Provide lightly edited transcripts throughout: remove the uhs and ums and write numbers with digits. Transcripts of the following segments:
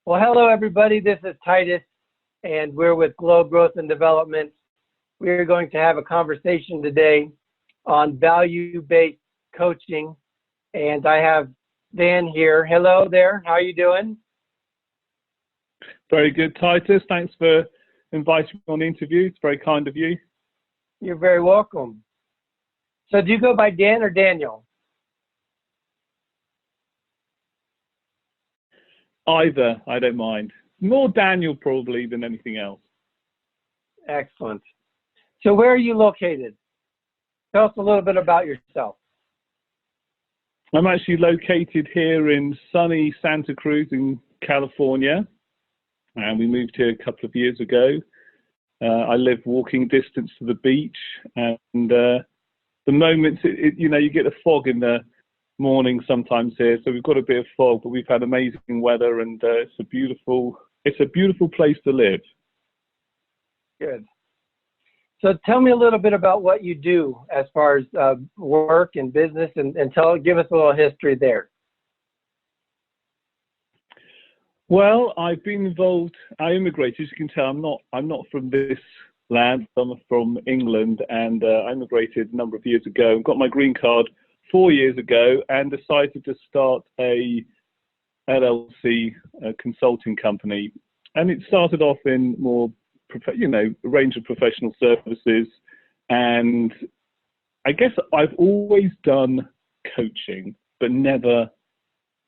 Well, hello, everybody. This is Titus, and we're with Glow Growth and Development. We're going to have a conversation today on value-based coaching, and I have Dan here. Hello there. How are you doing? Very good, Titus. Thanks for inviting me on the interview. It's very kind of you. You're very welcome. So do you go by Dan or Daniel? Either, I don't mind. More Daniel probably than anything else. Excellent. So where are you located? Tell us a little bit about yourself. I'm actually located here in sunny Santa Cruz in California, and we moved here a couple of years ago. I live walking distance to the beach, and the moment you get a fog in the morning sometimes here, so we've got a bit of fog, but we've had amazing weather, and it's a beautiful place to live. Good. So tell me a little bit about what you do as far as work and business, and give us a little history there. Well, I've been involved. I immigrated, as you can tell. I'm not from this land. I'm from England, and I immigrated a number of years ago. Got my green card 4 years ago, and decided to start a LLC, a consulting company. And it started off in more, a range of professional services. And I guess I've always done coaching, but never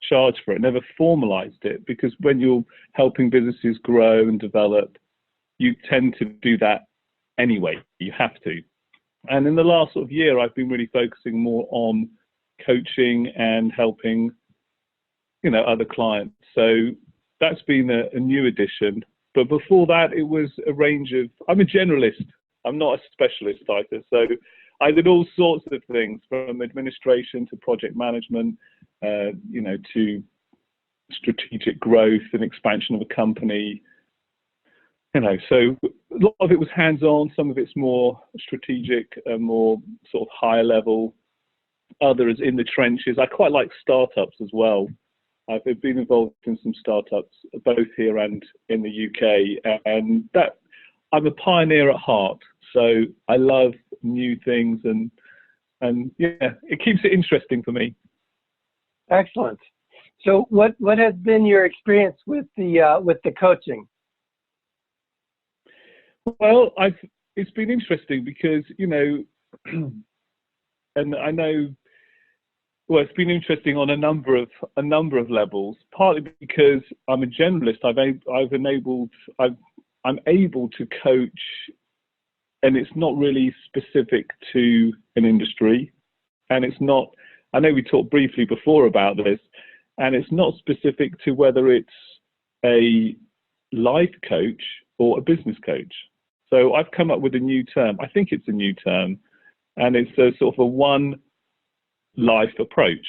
charged for it, never formalized it, because when you're helping businesses grow and develop, you tend to do that anyway. You have to. And in the last sort of year, I've been really focusing more on coaching and helping, other clients. So that's been a new addition. But before that, it was a range of, I'm a generalist. I'm not a specialist, Titus. So I did all sorts of things, from administration to project management, to strategic growth and expansion of a company. So a lot of it was hands-on, some of it's more strategic, more sort of higher level, others in the trenches. I quite like startups as well. I've been involved in some startups, both here and in the UK, and that I'm a pioneer at heart. So I love new things, and yeah, it keeps it interesting for me. Excellent. So what has been your experience with the coaching? Well, it's been interesting because, and I know, well, it's been interesting on a number of levels, partly because I'm a generalist. I'm able to coach, and it's not really specific to an industry, and it's not, I know we talked briefly before about this, and it's not specific to whether it's a life coach or a business coach. So I've come up with a new term. I think it's a new term, and it's a sort of a one life approach.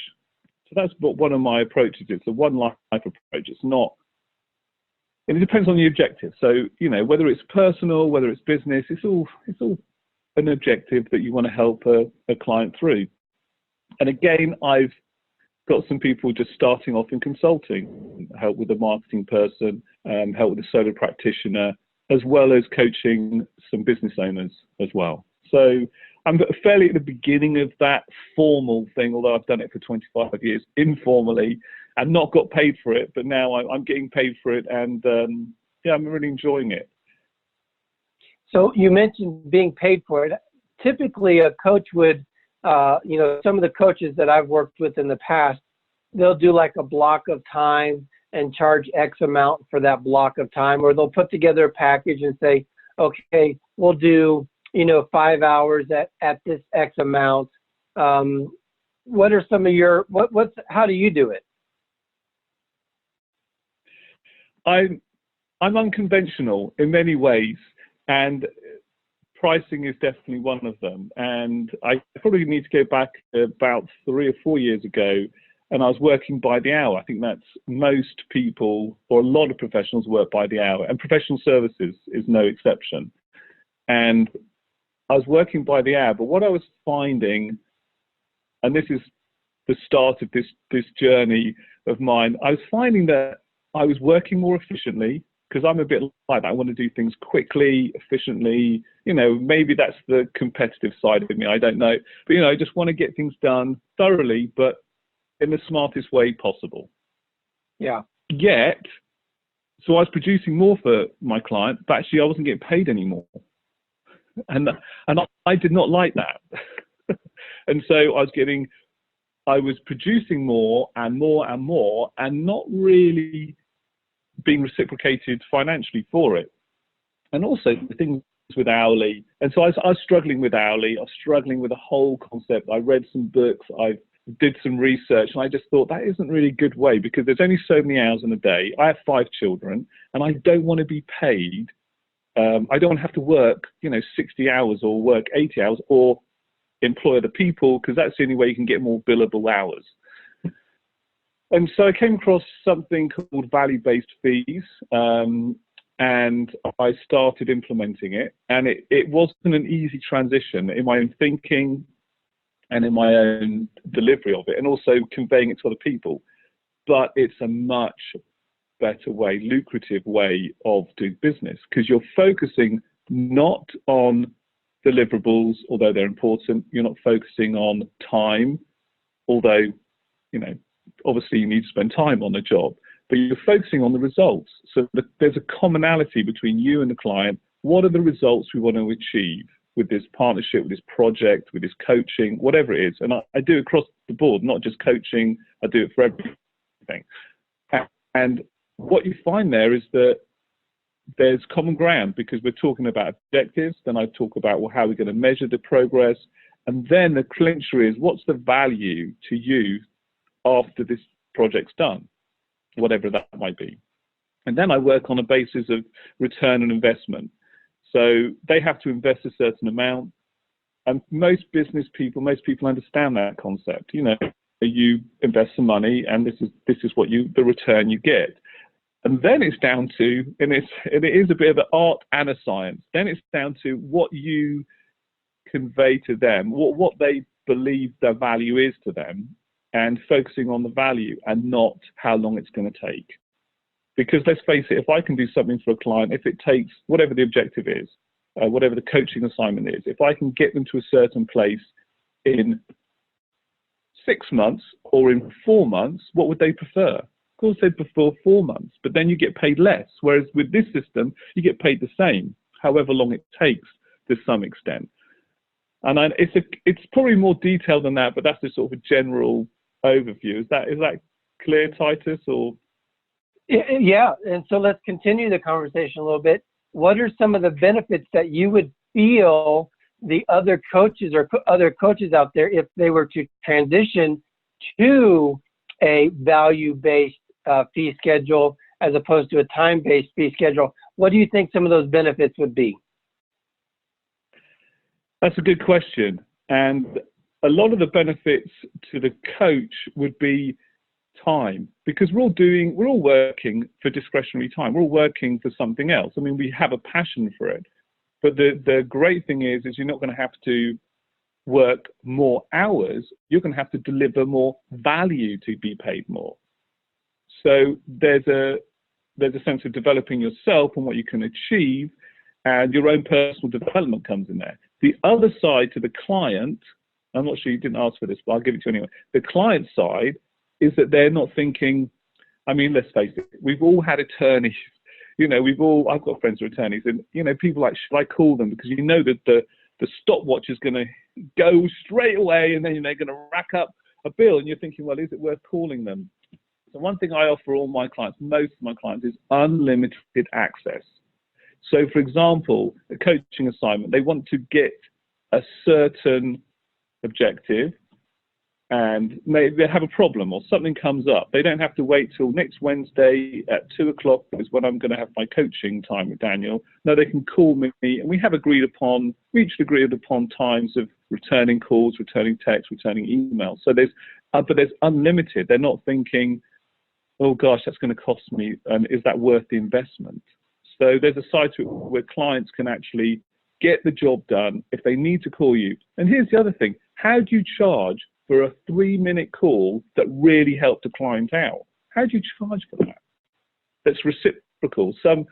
So that's what one of my approaches is, a one life approach. It's not, and it depends on the objective. So, whether it's personal, whether it's business, it's all an objective that you want to help a client through. And again, I've got some people just starting off in consulting, help with a marketing person, help with a solo practitioner, as well as coaching some business owners as well. So I'm fairly at the beginning of that formal thing, although I've done it for 25 years informally and not got paid for it, but now I'm getting paid for it, and I'm really enjoying it. So you mentioned being paid for it. Typically a coach would, some of the coaches that I've worked with in the past, they'll do like a block of time and charge X amount for that block of time, or they'll put together a package and say, okay, we'll do 5 hours at this X amount. What are some of your, how do you do it? I'm unconventional in many ways, and pricing is definitely one of them. And I probably need to go back about 3 or 4 years ago, and I was working by the hour. I think that's most people, or a lot of professionals, work by the hour, and professional services is no exception. And I was working by the hour, but what I was finding, and this is the start of this journey of mine, I was finding that I was working more efficiently because I'm a bit like that. I want to do things quickly, efficiently. Maybe that's the competitive side of me. I don't know. But, I just want to get things done thoroughly, but in the smartest way possible. Yeah. Yet, so I was producing more for my clients, but actually I wasn't getting paid anymore. And I did not like that. And so I was producing more and more and more and not really being reciprocated financially for it. And also the things with hourly. And so I was struggling with hourly. I was struggling with the whole concept. I read some books. I did some research, and I just thought that isn't really a good way, because there's only so many hours in a day. I have 5 children, and I don't want to be paid. I don't want to have to work, 60 hours or work 80 hours or employ other people, because that's the only way you can get more billable hours. And so I came across something called value-based fees, and I started implementing it. And it wasn't an easy transition in my own thinking and in my own delivery of it, and also conveying it to other people. But it's a much better way, lucrative way of doing business, because you're focusing not on deliverables, although they're important. You're not focusing on time, although, obviously you need to spend time on the job, but you're focusing on the results. So there's a commonality between you and the client. What are the results we want to achieve with this partnership, with this project, with this coaching, whatever it is? And I do across the board, not just coaching. I do it for everything. And what you find there is that there's common ground, because we're talking about objectives. Then I talk about, well, how we're going to measure the progress. And then the clincher is, what's the value to you after this project's done, whatever that might be. And then I work on a basis of return on investment. So they have to invest a certain amount. And most people understand that concept. You invest some money, and this is what the return you get. And then it's down to, and it is a bit of an art and a science. Then it's down to what you convey to them, what they believe their value is to them, and focusing on the value and not how long it's going to take. Because let's face it, if I can do something for a client, if it takes whatever the objective is, whatever the coaching assignment is, if I can get them to a certain place in 6 months or in 4 months, what would they prefer? Of course, they'd prefer 4 months, but then you get paid less. Whereas with this system, you get paid the same, however long it takes to some extent. And it's probably more detailed than that, but that's the sort of a general overview. Is that clear, Titus? Or yeah, and so let's continue the conversation a little bit. What are some of the benefits that you would feel the other coaches or other coaches out there, if they were to transition to a value-based fee schedule as opposed to a time-based fee schedule? What do you think some of those benefits would be? That's a good question. And a lot of the benefits to the coach would be time, because we're all working for discretionary time. We're all working for something else. I mean, we have a passion for it. But the great thing is you're not going to have to work more hours. You're going to have to deliver more value to be paid more. So there's a sense of developing yourself and what you can achieve, and your own personal development comes in there. The other side to the client, I'm not sure you didn't ask for this, but I'll give it to you anyway. The client side is that they're not thinking, I mean, let's face it, we've all had attorneys. I've got friends who are attorneys, and, people like, should I call them? Because that the stopwatch is going to go straight away, and then they're going to rack up a bill, and you're thinking, well, is it worth calling them? So one thing I offer all my clients, most of my clients, is unlimited access. So, for example, a coaching assignment, they want to get a certain objective, and maybe they have a problem or something comes up. They don't have to wait till next Wednesday at 2 o'clock is when I'm going to have my coaching time with Daniel. No, they can call me, and we each agreed upon times of returning calls, returning texts, returning emails. So but there's unlimited. They're not thinking, oh gosh, that's going to cost me, and is that worth the investment? So there's a side to it where clients can actually get the job done if they need to call you. And here's the other thing. How do you charge for a 3-minute call that really helped a client out? How do you charge for that? that's reciprocal. Some,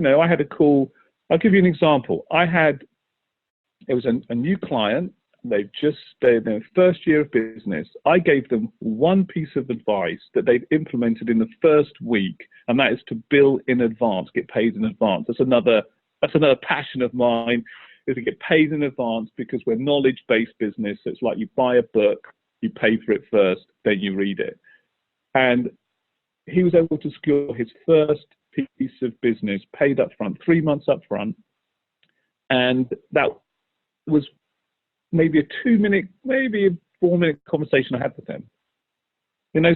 I had a call. I'll give you an example. It was a new client. They've just stayed in their first year of business. I gave them one piece of advice that they've implemented in the first week, and that is to bill in advance, get paid in advance. That's another passion of mine, is to get paid in advance, because we're knowledge-based business. So it's like you buy a book, you pay for it first, then you read it. And he was able to secure his first piece of business paid up front, 3 months up front, and that was maybe a 2-minute, maybe a 4-minute conversation I had with him.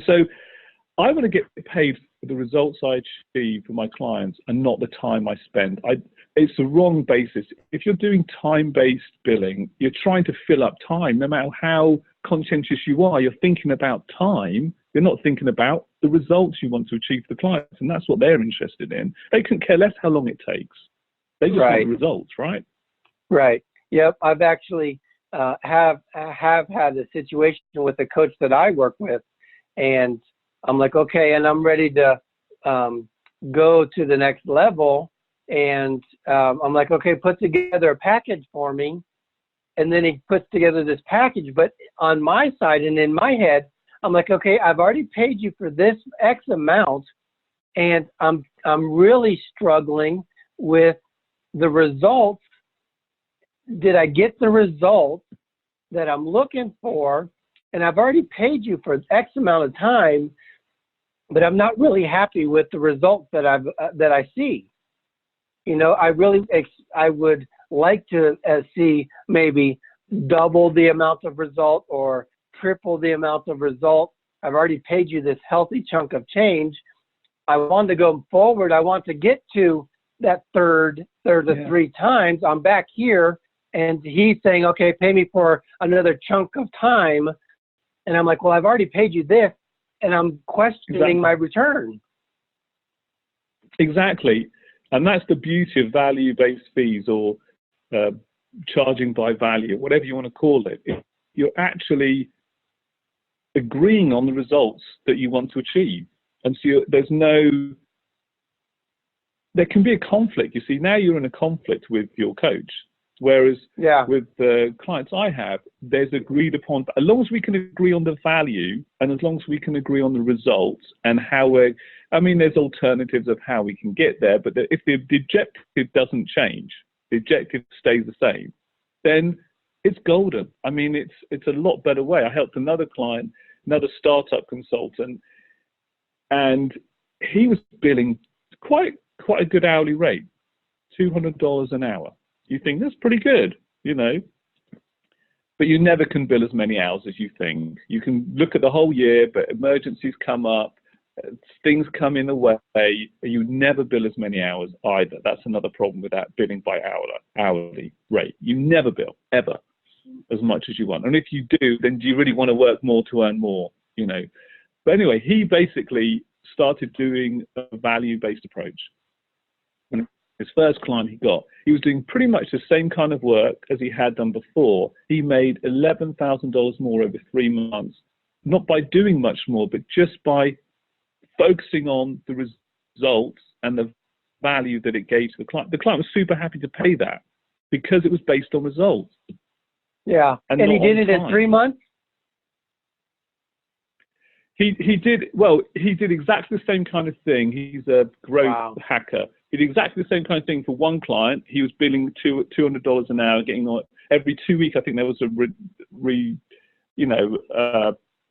So I want to get paid for the results I achieve for my clients and not the time I spend. It's the wrong basis. If you're doing time-based billing, you're trying to fill up time. No matter how conscientious you are, you're thinking about time. You're not thinking about the results you want to achieve for the clients, and that's what they're interested in. They couldn't care less how long it takes. They just want the results, right? Right. Yep. I've actually have had a situation with a coach that I work with, and I'm like, okay, and I'm ready to go to the next level, and I'm like, okay, put together a package for me, and then he puts together this package, but on my side and in my head, I'm like, okay, I've already paid you for this X amount, and I'm really struggling with the results. Did I get the results that I'm looking for? And I've already paid you for X amount of time, but I'm not really happy with the results that I see. I would like to see maybe double the amount of result or triple the amount of result. I've already paid you this healthy chunk of change. I want to go forward. I want to get to that third to 3 times. I'm back here, and he's saying, okay, pay me for another chunk of time. And I'm like, well, I've already paid you this, and I'm questioning my return. Exactly. And that's the beauty of value-based fees, or charging by value, whatever you want to call it. You're actually agreeing on the results that you want to achieve. And so there can be a conflict. You see, now you're in a conflict with your coach. Whereas with the clients I have, there's agreed upon, as long as we can agree on the value and as long as we can agree on the results and how there's alternatives of how we can get there, but if the objective doesn't change, the objective stays the same, then it's golden. It's a lot better way. I helped another client, another startup consultant, and he was billing quite a good hourly rate, $200 an hour. You think that's pretty good, but you never can bill as many hours as you think. You can look at the whole year, but emergencies come up, things come in the way, you never bill as many hours either. That's another problem with that billing by hourly rate. You never bill, ever, as much as you want. And if you do, then do you really want to work more to earn more, But anyway, he basically started doing a value-based approach. His first client he was doing pretty much the same kind of work as he had done before. He made $11,000 more over 3 months, not by doing much more, but just by focusing on the results and the value that it gave to the client. The client was super happy to pay that because it was based on results. Yeah, and he did it in 3 months? He did exactly the same kind of thing. He's a growth hacker. He did exactly the same kind of thing for one client. He was billing $200 an hour, getting on every 2 weeks. I think there was a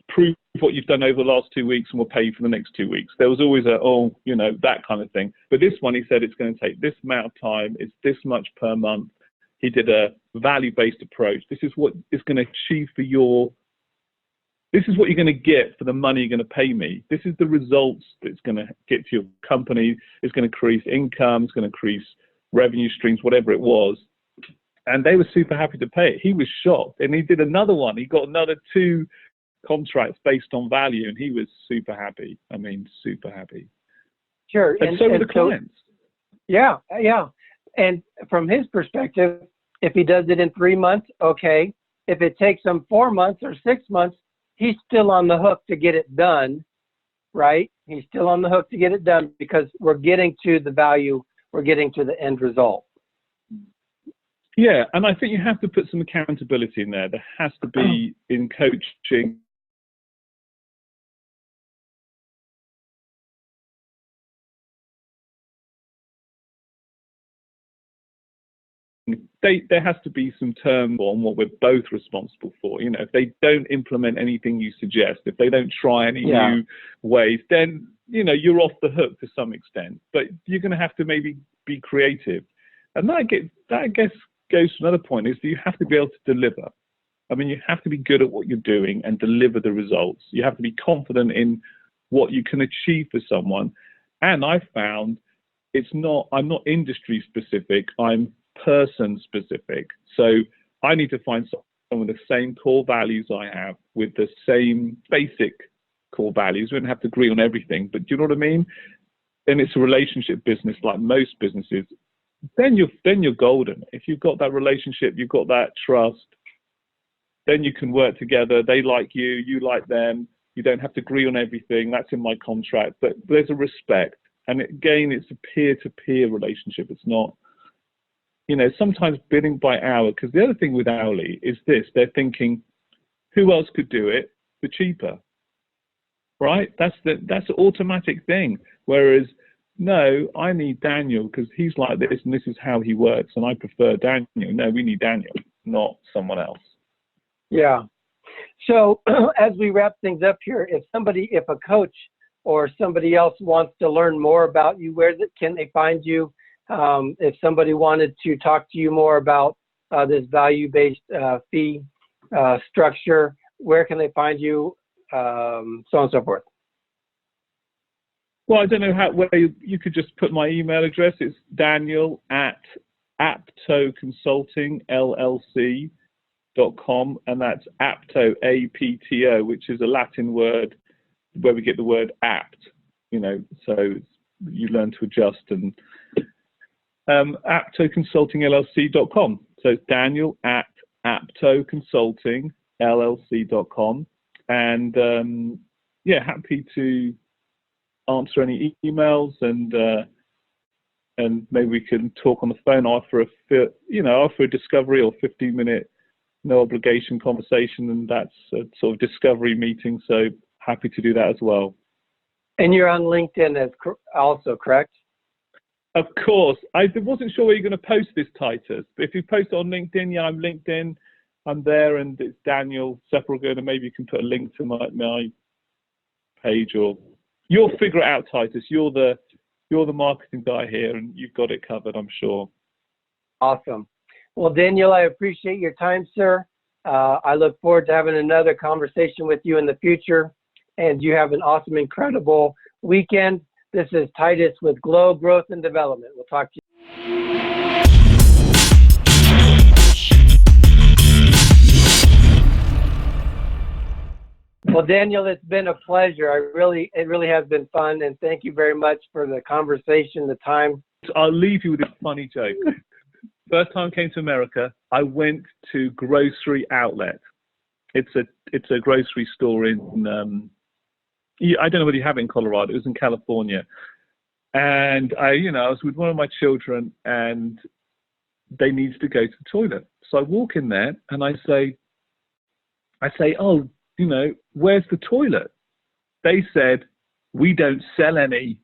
prove what you've done over the last 2 weeks and we'll pay you for the next 2 weeks. There was always that kind of thing. But this one, he said it's going to take this amount of time. It's this much per month. He did a value-based approach. This is what it's going to achieve for this is what you're going to get for the money you're going to pay me. This is the results that it's going to get to your company. It's going to increase income. It's going to increase revenue streams, whatever it was. And they were super happy to pay it. He was shocked. And he did another one. He got another 2 contracts based on value, and he was super happy. Super happy. Sure. And so were the clients. Yeah. And from his perspective, if he does it in 3 months, okay. If it takes him 4 months or 6 months, he's still on the hook to get it done. right? He's still on the hook to get it done because we're getting to the value, we're getting to the end result. Yeah, and I think you have to put some accountability in there. There has to be, in coaching, there has to be some term on what we're both responsible for. You know, if they don't implement anything you suggest, if they don't try any new ways, then, you know, you're off the hook to some extent. But you're going to have to maybe be creative. And that I guess goes to another point, is that you have to be able to deliver. I mean, you have to be good at what you're doing and deliver the results. You have to be confident in what you can achieve for someone. And I found I'm not industry specific, I'm person specific. So I need to find someone with the same core values I have, with the same basic core values. We don't have to agree on everything, but do you know what I mean? And it's a relationship business, like most businesses. Then you're golden. If you've got that relationship, you've got that trust, then you can work together. They like you, you like them. You don't have to agree on everything. That's in my contract, but there's a respect. And again, it's a peer-to-peer relationship. It's not, you know, sometimes bidding by hour, because the other thing with hourly is this: they're thinking, who else could do it for cheaper, right? That's an automatic thing. Whereas, no, I need Daniel because he's like this and this is how he works, and I prefer Daniel. No, we need Daniel, not someone else. Yeah. So as we wrap things up here, if a coach or somebody else wants to learn more about you, can they find you? If somebody wanted to talk to you more about this value-based fee structure, where can they find you, so on and so forth? Well, I don't know where you could just put my email address. It's daniel@aptoconsultingllc.com, and that's apto, A-P-T-O, which is a Latin word where we get the word apt, you know, so you learn to adjust. And aptoconsultingllc.com. So it's daniel@aptoconsultingllc.com. And happy to answer any emails, and maybe we can talk on the phone, offer a discovery or 15-minute no obligation conversation, and that's a sort of discovery meeting. So happy to do that as well. And you're on LinkedIn also, correct? Of course. I wasn't sure where you're going to post this, Titus. But if you post it on LinkedIn, yeah, I'm LinkedIn. I'm there, and it's Daniel Saphorghan, and maybe you can put a link to my page, or you'll figure it out, Titus. You're the marketing guy here, and you've got it covered, I'm sure. Awesome. Well, Daniel, I appreciate your time, sir. I look forward to having another conversation with you in the future, and you have an awesome, incredible weekend. This is Titus with Glow Growth and Development. We'll talk to you. Well, Daniel, it's been a pleasure. It really has been fun, and thank you very much for the conversation, the time. I'll leave you with a funny joke. First time I came to America, I went to Grocery Outlet. It's a grocery store in I don't know whether you have it in Colorado. It was in California, and I was with one of my children, and they needed to go to the toilet. So I walk in there, and I say, oh, where's the toilet? They said, we don't sell any.